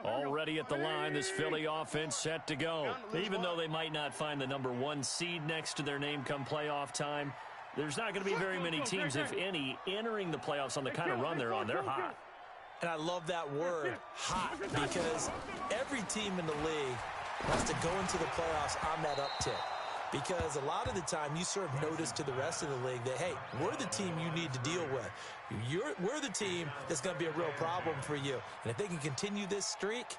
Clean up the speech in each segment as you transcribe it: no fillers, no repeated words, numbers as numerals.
Already at the line, this Philly offense set to go. Even though they might not find the #1 seed next to their name come playoff time, there's not going to be very many teams, if any, entering the playoffs on the kind of run they're on. They're hot. And I love that word, hot, because every team in the league wants to go into the playoffs on that uptick. Because a lot of the time you serve notice to the rest of the league that, hey, we're the team you need to deal with. We're the team that's going to be a real problem for you. And if they can continue this streak,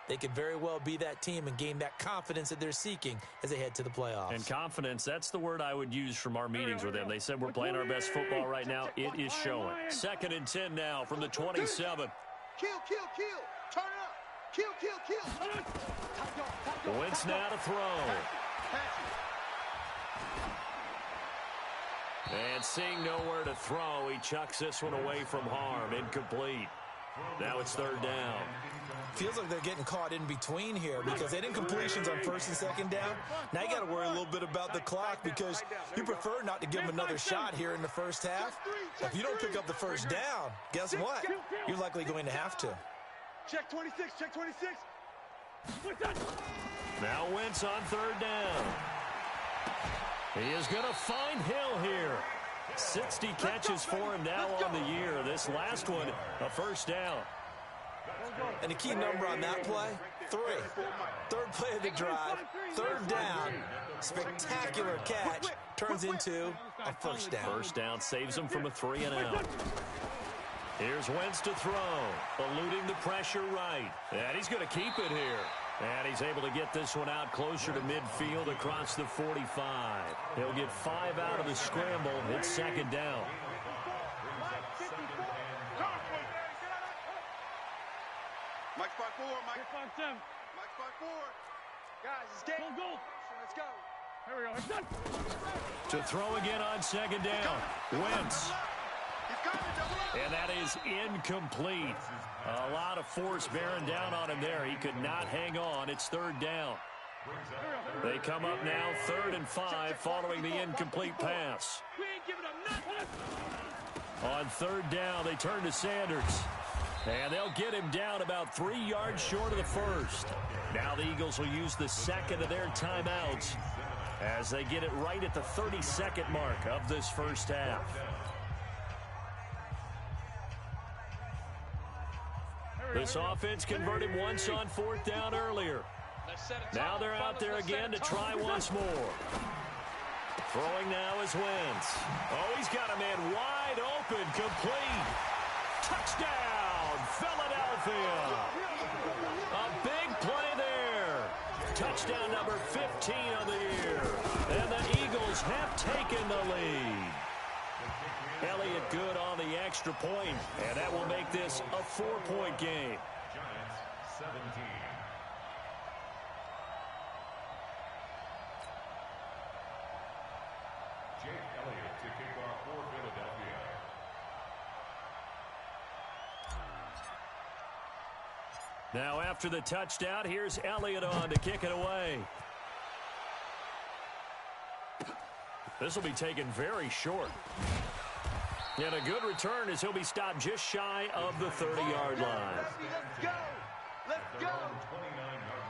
they could very well be that team and gain that confidence that they're seeking as they head to the playoffs. And confidence, that's the word I would use from our meetings with them. They said we're playing our best football right now. It is showing. 2nd and 10 now from the 27. Kill. Turn it up. Kill. Wentz now to throw. And seeing nowhere to throw, he chucks this one away from harm. Incomplete. Now it's 3rd down. Feels like they're getting caught in between here because they didn't completions on 1st and 2nd down. Now you got to worry a little bit about the clock because you prefer not to give them another shot here in the first half. If you don't pick up the 1st down, guess what? You're likely going to have to. Check 26. Now Wentz on 3rd down. He is going to find Hill here. 60 catches for him now on the year. This last one, a 1st down. And the key number on that play, 3. 3rd play of the drive, 3rd down, spectacular catch, turns into a 1st down. 1st down saves him from a 3 and out. Here's Wentz to throw, eluding the pressure right. And he's going to keep it here. And he's able to get this one out closer to midfield across the 45. He'll get 5 out of the scramble. It's 2nd down. Mike spot 4. Mike spot 4. Guys, it's game. Go. Let's go. Here we go. It's done. To throw again on 2nd down. Wentz. And that is incomplete. A lot of force bearing down on him there. He could not hang on. It's 3rd down. They come up now 3rd and 5 following the incomplete pass. On 3rd down, they turn to Sanders. And they'll get him down about 3 yards short of the 1st. Now the Eagles will use the 2nd of their timeouts as they get it right at the 32nd mark of this 1st half. This offense converted once on 4th down earlier. Now they're out there again to try once more. Throwing now is Wentz. Oh, he's got a man wide open, complete. Touchdown, Philadelphia. A big play there. Touchdown number 15 of the year. And the Eagles have taken the lead. Elliott good on the extra point, and that will make this a 4-point game. Giants 17. Jake Elliott to kick off for Philadelphia. Now after the touchdown, here's Elliott on to kick it away. This will be taken very short. And a good return as he'll be stopped just shy of the 30-yard line. Let's go. Let's go. 29-yard line.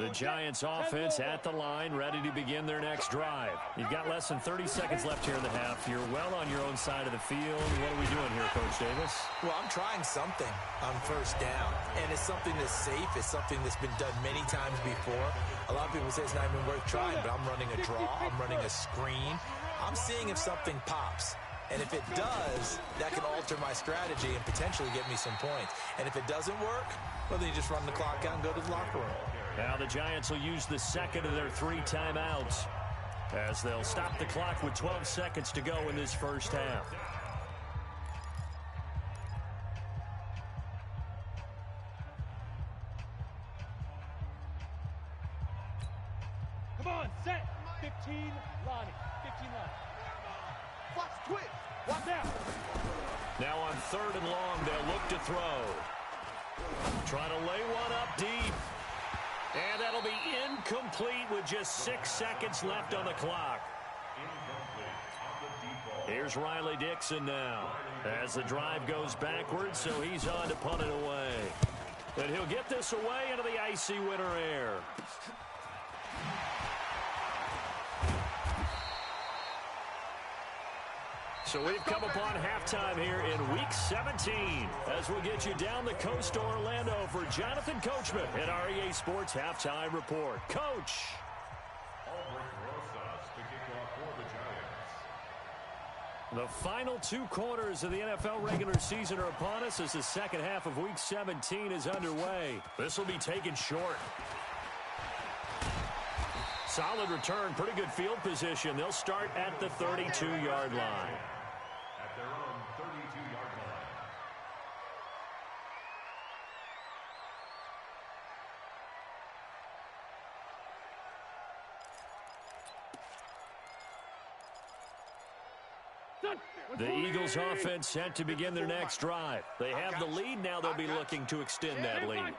The Giants offense at the line, ready to begin their next drive. You've got less than 30 seconds left here in the half. You're well on your own side of the field. What are we doing here, Coach Davis? Well, I'm trying something on 1st down, and it's something that's safe. It's something that's been done many times before. A lot of people say it's not even worth trying, but I'm running a draw. I'm running a screen. I'm seeing if something pops. And if it does, that can alter my strategy and potentially get me some points. And if it doesn't work, well, then you just run the clock out and go to the locker room. Now the Giants will use the 2nd of their 3 timeouts as they'll stop the clock with 12 seconds to go in this 1st half. Come on, set. 15, Lonnie. 15, Lonnie. Watch twitch. Watch out. Now on 3rd and long, they'll look to throw. Trying to lay one up deep. And that'll be incomplete with just 6 seconds left on the clock. Here's Riley Dixon now as the drive goes backwards, so he's on to punt it away. And he'll get this away into the icy winter air. So we've come upon halftime here in Week 17 as we get you down the coast to Orlando for Jonathan Coachman at our EA Sports Halftime Report. Coach. The final 2 quarters of the NFL regular season are upon us as the second half of Week 17 is underway. This will be taken short. Solid return, pretty good field position. They'll start at the 32-yard line. At their own 32-yard line. The Eagles offense set to begin their next drive. They have the lead now. They'll be looking to extend that lead.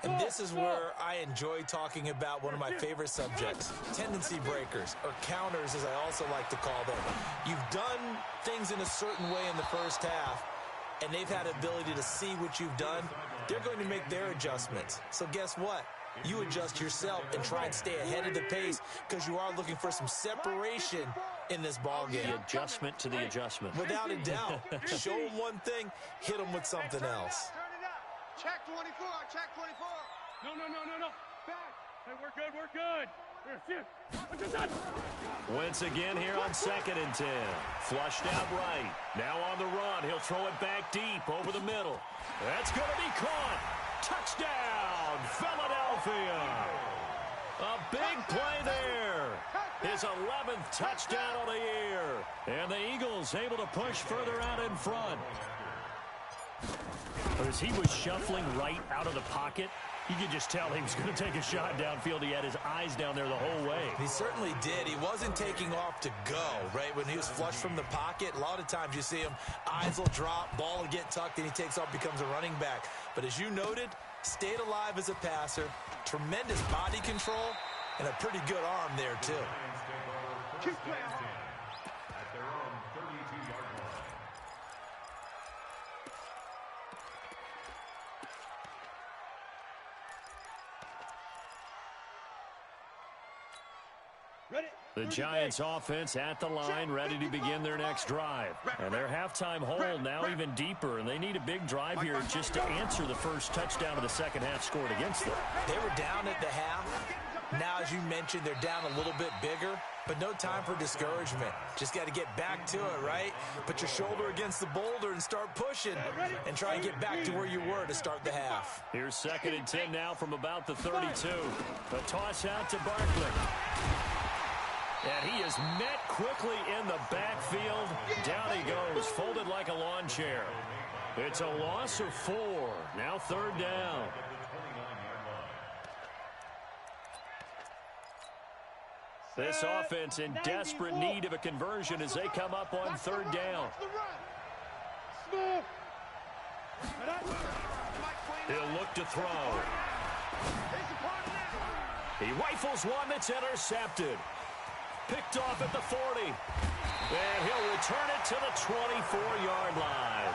And this is where I enjoy talking about one of my favorite subjects, tendency breakers, or counters as I also like to call them. You've done things in a certain way in the first half, and they've had the ability to see what you've done. They're going to make their adjustments. So guess what? You adjust yourself and try and stay ahead of the pace because you are looking for some separation in this ball game. The adjustment to the adjustment. Without a doubt. Show them one thing, hit them with something else. Turn it up. Check 24. Check 24. No. Back. Hey, we're good. We're good. Wentz again here on 2nd and 10. Flushed out right. Now on the run. He'll throw it back deep over the middle. That's going to be caught. Touchdown, Philadelphia. A big play there. His 11th touchdown of the year. And the Eagles able to push further out in front. As he was shuffling right out of the pocket, you could just tell he was going to take a shot downfield. He had his eyes down there the whole way. He certainly did. He wasn't taking off to go, right? When he was flushed from the pocket, a lot of times you see him, eyes will drop, ball will get tucked, and he takes off, becomes a running back. But as you noted, stayed alive as a passer, tremendous body control, and a pretty good arm there, too. Keep playing. At their own 32-yard line. The Giants offense at the line, ready to begin their next drive. And their halftime hole now even deeper, and they need a big drive here just to answer the first touchdown of the second half scored against them. They were down at the half. Now, as you mentioned, they're down a little bit bigger, but no time for discouragement. Just got to get back to it, right? Put your shoulder against the boulder and start pushing and try and get back to where you were to start the half. Here's 2nd and 10 now from about the 32. A toss out to Barkley. And he is met quickly in the backfield. Down he goes, folded like a lawn chair. It's a loss of 4. Now 3rd down. This offense in desperate need of a conversion as they come up on 3rd down. He'll look to throw. He rifles one that's intercepted. Picked off at the 40. And he'll return it to the 24-yard line.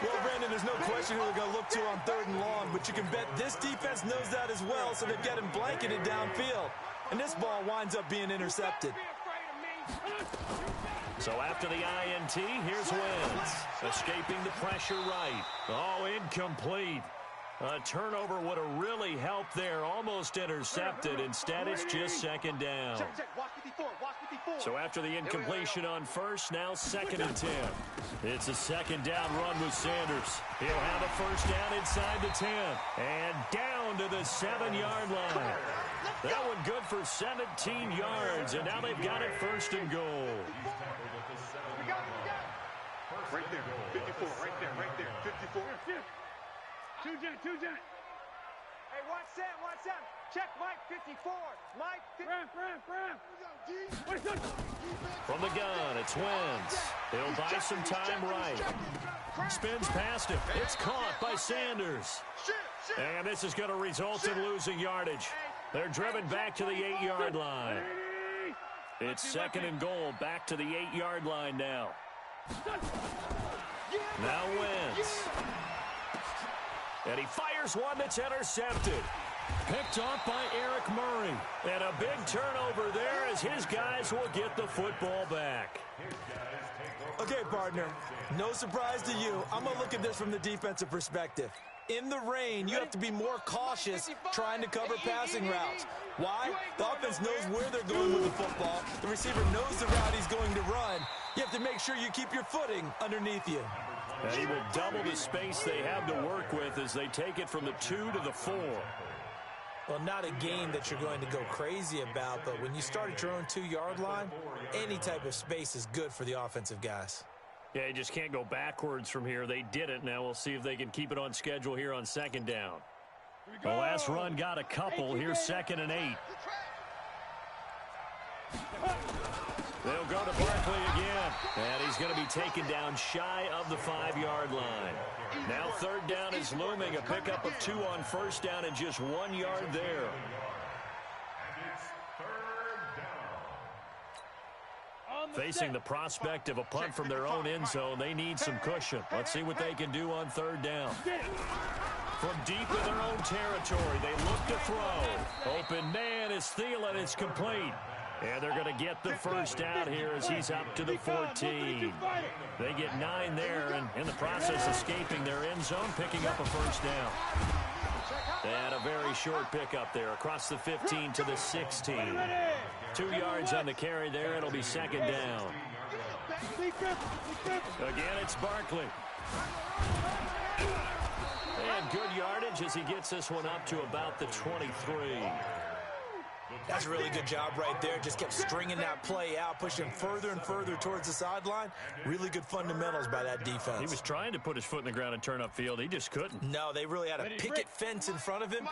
Well, Brandon, there's no question who they're going to look to on 3rd and long, but you can bet this defense knows that as well, so they've got him blanketed downfield. And this ball winds up being intercepted. So after the INT, here's Wentz. Escaping the pressure right. Oh, incomplete. A turnover would have really helped there. Almost intercepted. Instead, it's just 2nd down. So after the incompletion on 1st, now 2nd and 10. It's a 2nd down run with Sanders. He'll have a 1st down inside the 10. And down to the 7-yard line. That one good for 17 yards. And now they've got it 1st and goal. Right there, 54, right there, 54. Two jet. Hey, watch Sam. Check Mike 54. Mike 54. From the gun, it's Wentz. He'll buy some time right. Spins past him. It's caught by Sanders. And this is going to result in losing yardage. They're driven back to the 8-yard line. It's 2nd and goal, back to the 8-yard line now. Now Wentz. And he fires one that's intercepted. Picked off by Eric Murray. And a big turnover there as his guys will get the football back. Okay, partner, no surprise to you. I'm going to look at this from the defensive perspective. In the rain, you have to be more cautious trying to cover passing routes. Why? The offense knows where they're going with the football. The receiver knows the route he's going to run. You have to make sure you keep your footing underneath you. And he will double the space they have to work with as they take it from the 2 to the 4. Well, not a game that you're going to go crazy about, but when you start at your own 2-yard line, any type of space is good for the offensive guys. Yeah, you just can't go backwards from here. They did it. Now we'll see if they can keep it on schedule here on 2nd down. The last run got a couple. Here's 2nd and 8. They'll go to Barkley again. And he's going to be taken down shy of the 5-yard line. Now 3rd down is looming. A pickup of 2 on 1st down and just 1 yard there. Facing the prospect of a punt from their own end zone, they need some cushion. Let's see what they can do on 3rd down. From deep in their own territory, they look to throw. Open man is Thielen. It's complete. And they're going to get the first down here as he's up to the 14. They get 9 there, and in the process escaping their end zone, picking up a first down. And a very short pickup there across the 15 to the 16. 2 yards on the carry there. It'll be 2nd down. Again, it's Barkley. And good yardage as he gets this one up to about the 23. That's a really good job right there. Just kept stringing that play out, pushing further and further towards the sideline. Really good fundamentals by that defense. He was trying to put his foot in the ground and turn upfield. He just couldn't. No, they really had a picket fence in front of him.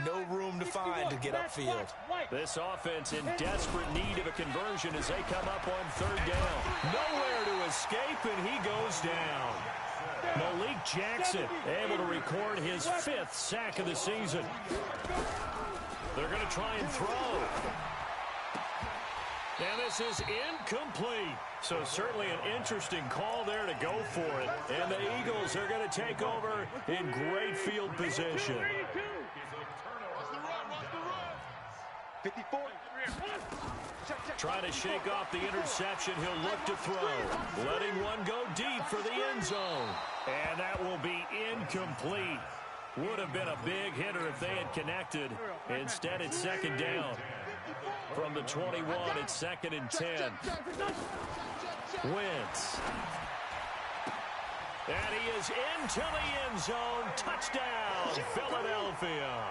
No room to find to get upfield. This offense in desperate need of a conversion as they come up on 3rd down. Nowhere to escape, and he goes down. Malik Jackson able to record his 5th sack of the season. They're going to try and throw. And this is incomplete. So certainly an interesting call there to go for it. And the Eagles are going to take over in great field position. 54. Trying to shake off the interception. He'll look to throw. Letting one go deep for the end zone. And that will be incomplete. Would have been a big hitter if they had connected. Instead, it's 2nd down. From the 21, it's 2nd and 10. Wentz. And he is into the end zone. Touchdown, Philadelphia.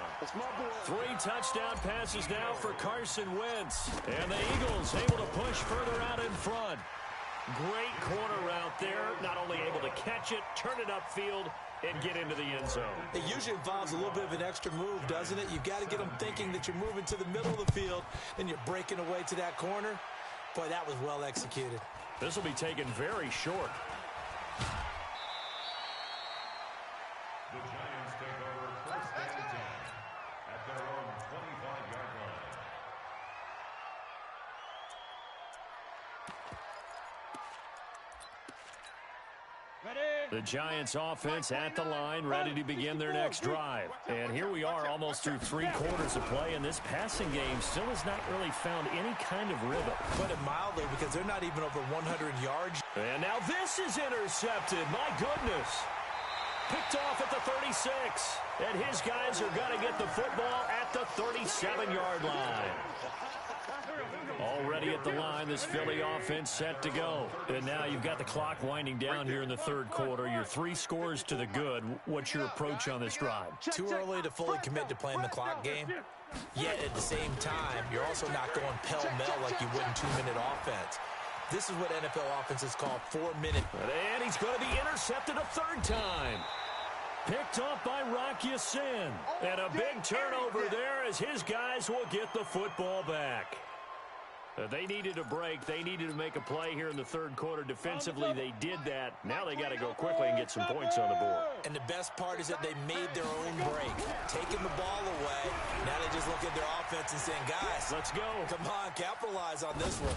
3 touchdown passes now for Carson Wentz. And the Eagles able to push further out in front. Great corner route there. Not only able to catch it, turn it upfield, and get into the end zone. It usually involves a little bit of an extra move, doesn't it? You've got to get them thinking that you're moving to the middle of the field, and you're breaking away to that corner. Boy, that was well executed. This will be taken very short. The Giants take over 1st and 10 at their own 25-yard line. The Giants offense at the line, ready to begin their next drive. And here we are almost through 3 quarters of play, and this passing game still has not really found any kind of rhythm. Put it mildly, because they're not even over 100 yards. And now this is intercepted. My goodness. Picked off at the 36. And his guys are going to get the football at the 37-yard line. Already at the line, this Philly offense set to go. And now you've got the clock winding down here in the 3rd quarter. You're 3 scores to the good. What's your approach on this drive? Too early to fully commit to playing the clock game. Yet at the same time, you're also not going pell-mell like you would in 2-minute offense. This is what NFL offenses call 4-minute. And he's going to be intercepted a 3rd time. Picked off by Rocky Sin. And a big turnover there as his guys will get the football back. They needed a break. They needed to make a play here in the third quarter. Defensively, they did that. Now they got to go quickly and get some points on the board. And the best part is that they made their own break. Taking the ball away. Now they just look at their offense and saying, guys, let's go. Come on, capitalize on this one.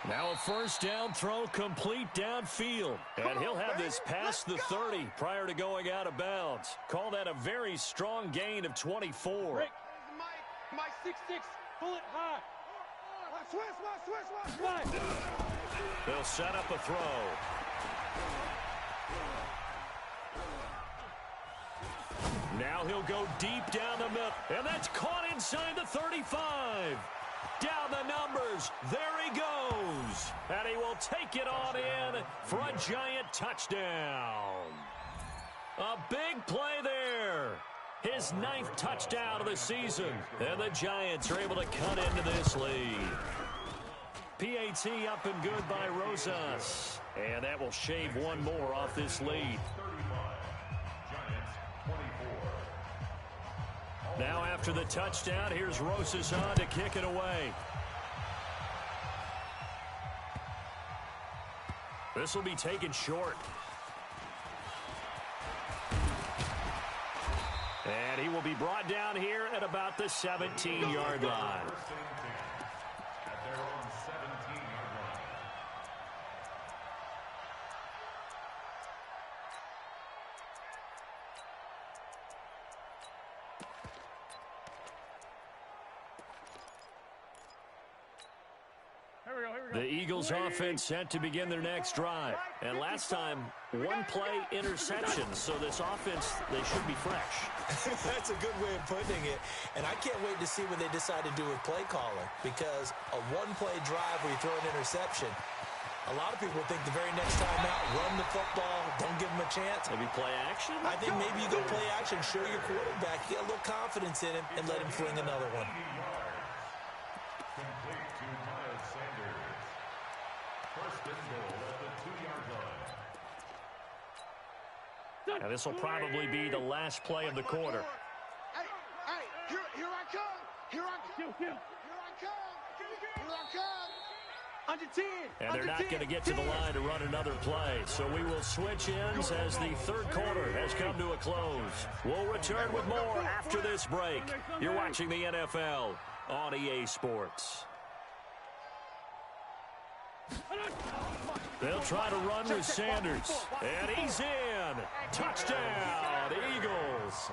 Now a first down throw complete downfield. And he'll have this past the 30 prior to going out of bounds. Call that a very strong gain of 24. My 6'6", pull it high. They'll set up a throw. Now he'll go deep down the middle. And that's caught inside the 35. Down the numbers. There he goes. And he will take it on in for a giant touchdown. A big play there. His 9th touchdown of the season. And the Giants are able to cut into this lead. PAT up and good by Rosas. And that will shave one more off this lead. 35. Giants 24. Now after the touchdown, here's Rosas on to kick it away. This will be taken short. And he will be brought down here at about the 17-yard line. At their own 17-yard line. The Eagles offense set to begin their next drive. And last time, one play interception. So this offense, they should be fresh. That's a good way of putting it. And I can't wait to see what they decide to do with play calling. Because a one-play drive where you throw an interception, a lot of people think the very next time out, run the football, don't give him a chance. Maybe play action? I think maybe you go play action, show your quarterback, get a little confidence in him, and let him fling another one. Complete to Miles Sanders. First and goal at the 2-yard line. Now this will probably be the last play of the quarter. Hey, here I come. Here I come. Here I come. Here I come. Under 10. And they're not going to get to the line to run another play. So we will switch ends as the third quarter has come to a close. We'll return with more after this break. You're watching the NFL on EA Sports. They'll try to run with Sanders. And he's in. Touchdown, Eagles.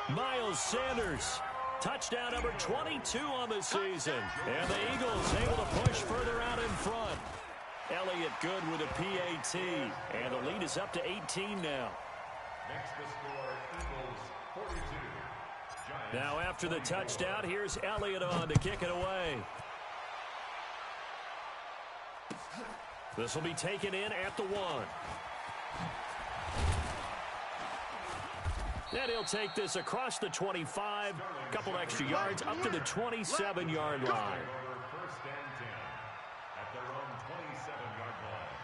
Miles Sanders. Touchdown number 22 on the season. And the Eagles able to push further out in front. Elliott good with a PAT. And the lead is up to 18 now. Next to score, Eagles 42. Giants Now after the touchdown, here's Elliott on to kick it away. This will be taken in at the 1. And he'll take this across the 25, a couple extra yards, up to the 27-yard line. First and 10 at their own 27-yard line.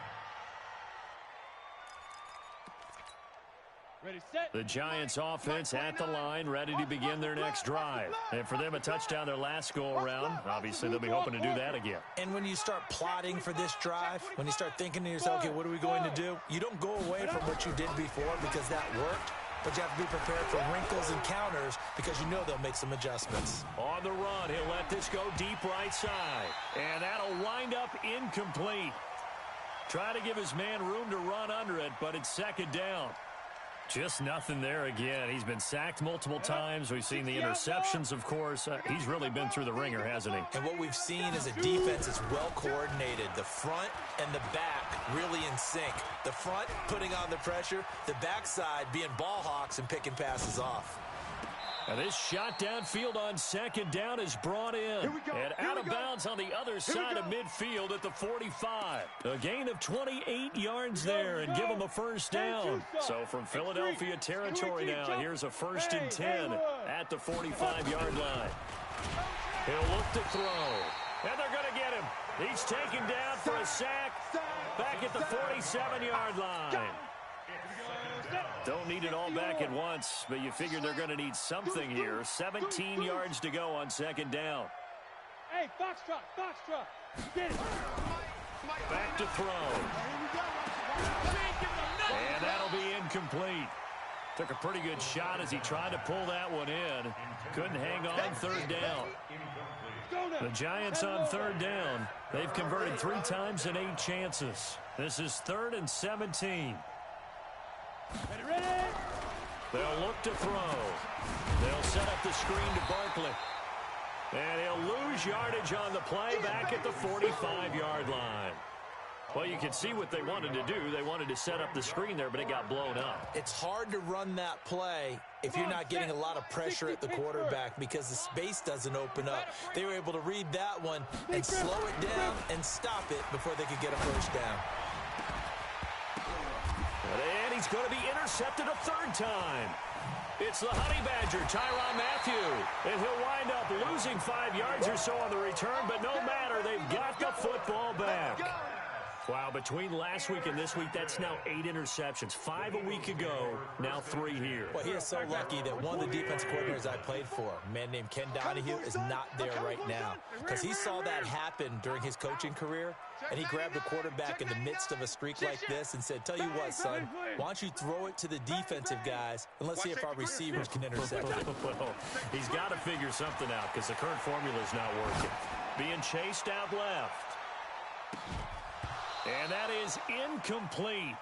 Ready, set. The Giants offense at the line, ready to begin their next drive. And for them, a touchdown their last go-around. Obviously, they'll be hoping to do that again. And when you start plotting for this drive, when you start thinking to yourself, okay, what are we going to do? You don't go away from what you did before because that worked. But you have to be prepared for wrinkles and counters because you know they'll make some adjustments. On the run, he'll let this go deep right side. And that'll wind up incomplete. Try to give his man room to run under it, but it's second down. Just nothing there again. He's been sacked multiple times. We've seen the interceptions, of course. He's really been through the ringer, hasn't he? And what we've seen is a defense that's well coordinated. The front and the back really in sync. The front putting on the pressure, the backside being ball hawks and picking passes off. And this shot downfield on second down is brought in. And out of bounds on the other side of midfield at the 45. A gain of 28 yards there and give him a first down. So from Philadelphia territory now, here's a 1st and 10 at the 45-yard line. He'll look to throw. And they're going to get him. He's taken down for a sack back at the 47-yard line. Don't need it all back at once, but you figure they're going to need something here. 17 yards to go on second down. Hey, foxtrot. Get it. Back to throw. And that'll be incomplete. Took a pretty good shot as he tried to pull that one in. Couldn't hang on third down. The Giants on third down. They've converted 3 times in 8 chances. This is 3rd and 17. Ready. They'll look to throw. They'll set up the screen to Barkley. And he'll lose yardage on the play back at the 45-yard line. Well, you can see what they wanted to do. They wanted to set up the screen there, but it got blown up. It's hard to run that play if you're not getting a lot of pressure at the quarterback because the space doesn't open up. They were able to read that one and slow it down and stop it before they could get a first down. And he's going to be intercepted a 3rd time. It's the Honey Badger, Tyrann Mathieu. And he'll wind up losing 5 yards or so on the return, but no matter, they've got the football back. Wow, between last week and this week, that's now 8 interceptions. 5 a week ago, now 3 here. Well, he is so lucky that one of the defense coordinators I played for, a man named Ken Donahue, is not there right now. Because he saw that happen during his coaching career, and he grabbed the quarterback in the midst of a streak like this and said, tell you what, son, why don't you throw it to the defensive guys, and let's see if our receivers can intercept it. Well, he's got to figure something out because the current formula is not working. Being chased out left. And that is incomplete.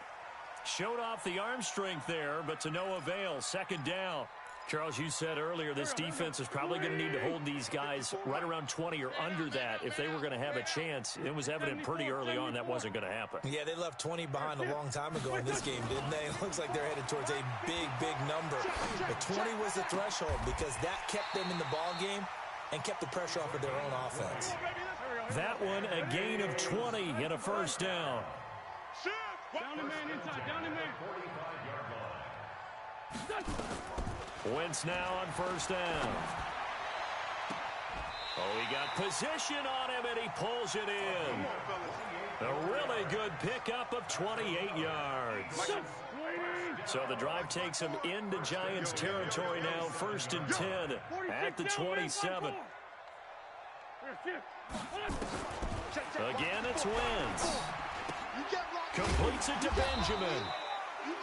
Showed off the arm strength there, but to no avail. 2nd down. Charles, you said earlier this defense is probably going to need to hold these guys right around 20 or under that if they were going to have a chance. It was evident pretty early on that wasn't going to happen. Yeah, they left 20 behind a long time ago in this game, didn't they? It looks like they're headed towards a big number. But 20 was the threshold because that kept them in the ball game and kept the pressure off of their own offense. That one, a gain of 20 and a first down. Down the man inside, down the man. Wentz now on first down. Oh, he got position on him, and he pulls it in. A really good pickup of 28 yards. So the drive takes him into Giants territory now, 1st and 10 at the 27. Again, it's Wentz. Completes it to Benjamin.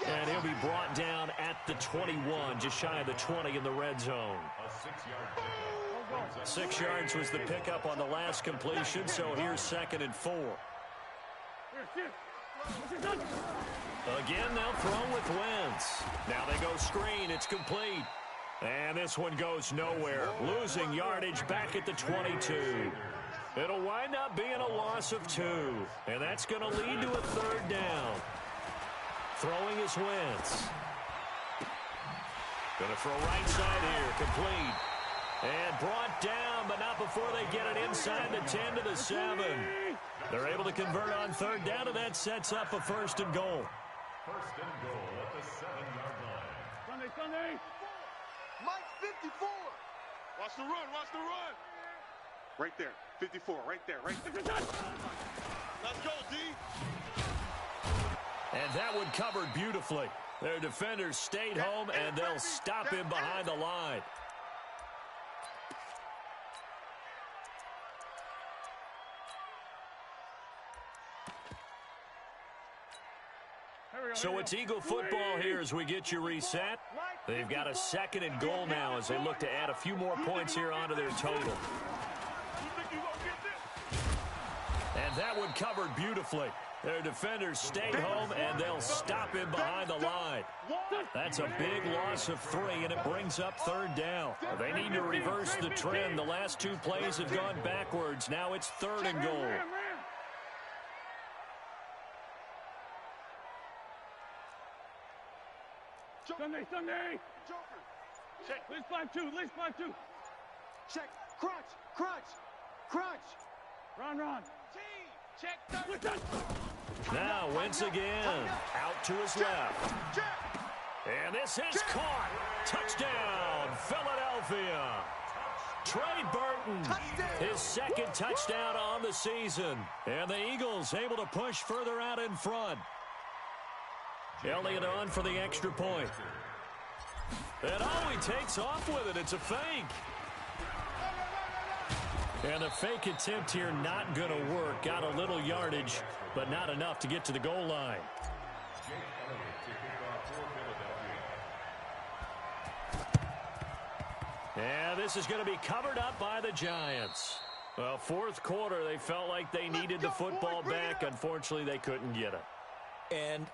And he'll be brought down at the 21, just shy of the 20 in the red zone. 6 yards was the pickup on the last completion, so here's 2nd and 4. Again, they'll throw with Wentz. Now they go screen. It's complete. And this one goes nowhere. Losing yardage back at the 22. It'll wind up being a loss of 2. And that's going to lead to a 3rd down. Throwing is Wentz. Going to throw right side here. Complete. And brought down, but not before they get it inside the 10 to the 7. They're able to convert on 3rd down, and that sets up a 1st and goal. 1st and goal at the 7-yard line. Sunday. Mike 54. Watch the run. Right there. 54, right there. Let's go, D. And that one covered beautifully. Their defenders stayed home, and they'll stop him behind the line. So it's Eagle football here as we get you reset. They've got a 2nd and goal now as they look to add a few more points here onto their total. And that one covered beautifully. Their defenders stayed home, and they'll stop him behind the line. That's a big loss of 3, and it brings up 3rd down. They need to reverse the trend. The last 2 plays have gone backwards. Now it's 3rd and goal. Sunday. Check. Let's 5-2. Check. Crunch. Run. Check. Now Wentz again. Out to his left. And this is caught. Touchdown, Philadelphia. Trey Burton, his 2nd touchdown on the season. And the Eagles able to push further out in front. Elliott on for the extra point. And he takes off with it. It's a fake. And a fake attempt here not going to work. Got a little yardage, but not enough to get to the goal line. And this is going to be covered up by the Giants. Well, fourth quarter, they felt like they needed the football back. Unfortunately, they couldn't get it. And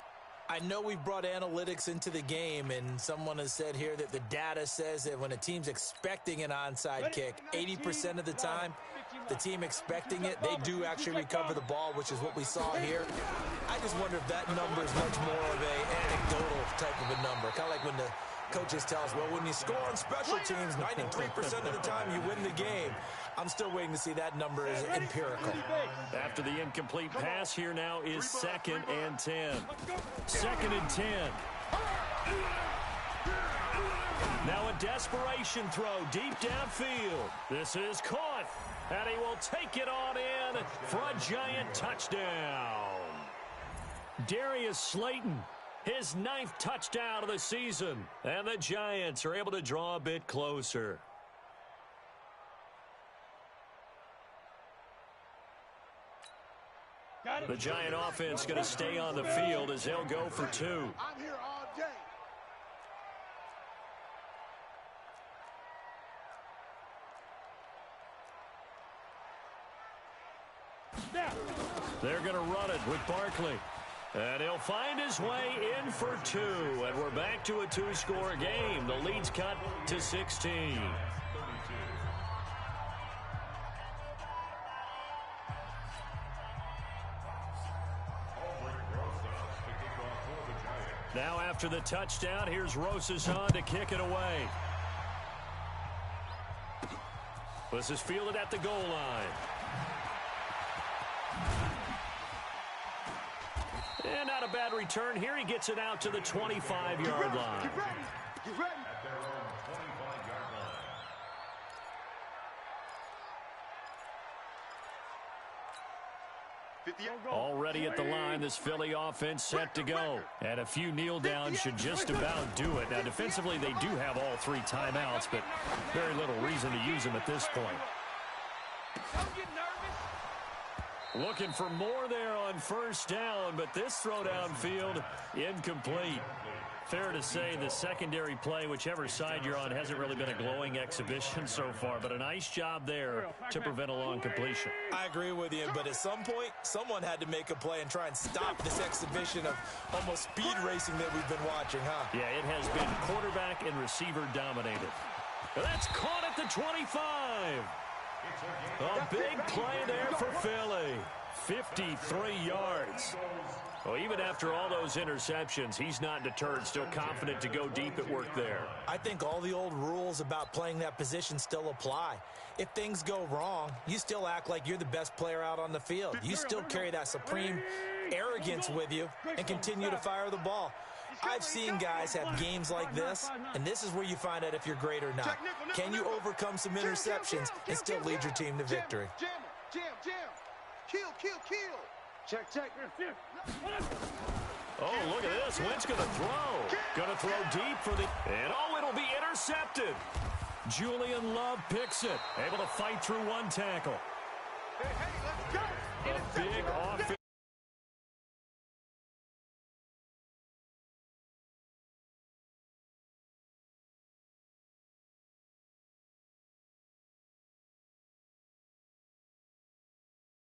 I know we've brought analytics into the game, and someone has said here that the data says that when a team's expecting an onside kick, 80% of the time, the team expecting it, they do actually recover the ball, which is what we saw here. I just wonder if that number is much more of an anecdotal type of a number, kind of like when the coaches tell us, well, when you score on special teams, 93% of the time you win the game. I'm still waiting to see that number is empirical. After the incomplete pass, here now is 2nd and 10. 2nd and 10. Now a desperation throw deep downfield. This is caught, and he will take it on in for a Giant touchdown. Darius Slayton, his 9th touchdown of the season, and the Giants are able to draw a bit closer. The Giant offense going to stay on the field as they'll go for 2. I'm here all day. They're going to run it with Barkley. And he'll find his way in for 2. And we're back to a 2-score game. The lead's cut to 16. Now after the touchdown, here's Rosas on to kick it away. This is fielded at the goal line. And not a bad return here. He gets it out to the 25-yard line. Get ready. Get ready. At their own 25-yard line. Already at the line, this Philly offense set to go. And a few kneel downs should just about do it. Now, defensively, they do have all 3 timeouts, but very little reason to use them at this point. Don't get nervous. Looking for more there on 1st down, but this throw downfield incomplete. Fair to say the secondary play, whichever side you're on, hasn't really been a glowing exhibition so far, but a nice job there to prevent a long completion. I agree with you, but at some point, someone had to make a play and try and stop this exhibition of almost speed racing that we've been watching, huh? Yeah, it has been quarterback and receiver dominated. That's caught at the 25. A big play there for Philly. 53 yards. Well, even after all those interceptions, he's not deterred, still confident to go deep at work there. I think all the old rules about playing that position still apply. If things go wrong, you still act like you're the best player out on the field. You still carry that supreme arrogance with you and continue to fire the ball. I've seen guys have games like this, and this is where you find out if you're great or not. Can you overcome some interceptions and still lead your team to victory? Jam, jam. Kill. Check. Oh, look at this. Wentz going to throw. Going to throw deep for the... And, it'll be intercepted. Julian Love picks it. Able to fight through 1 tackle.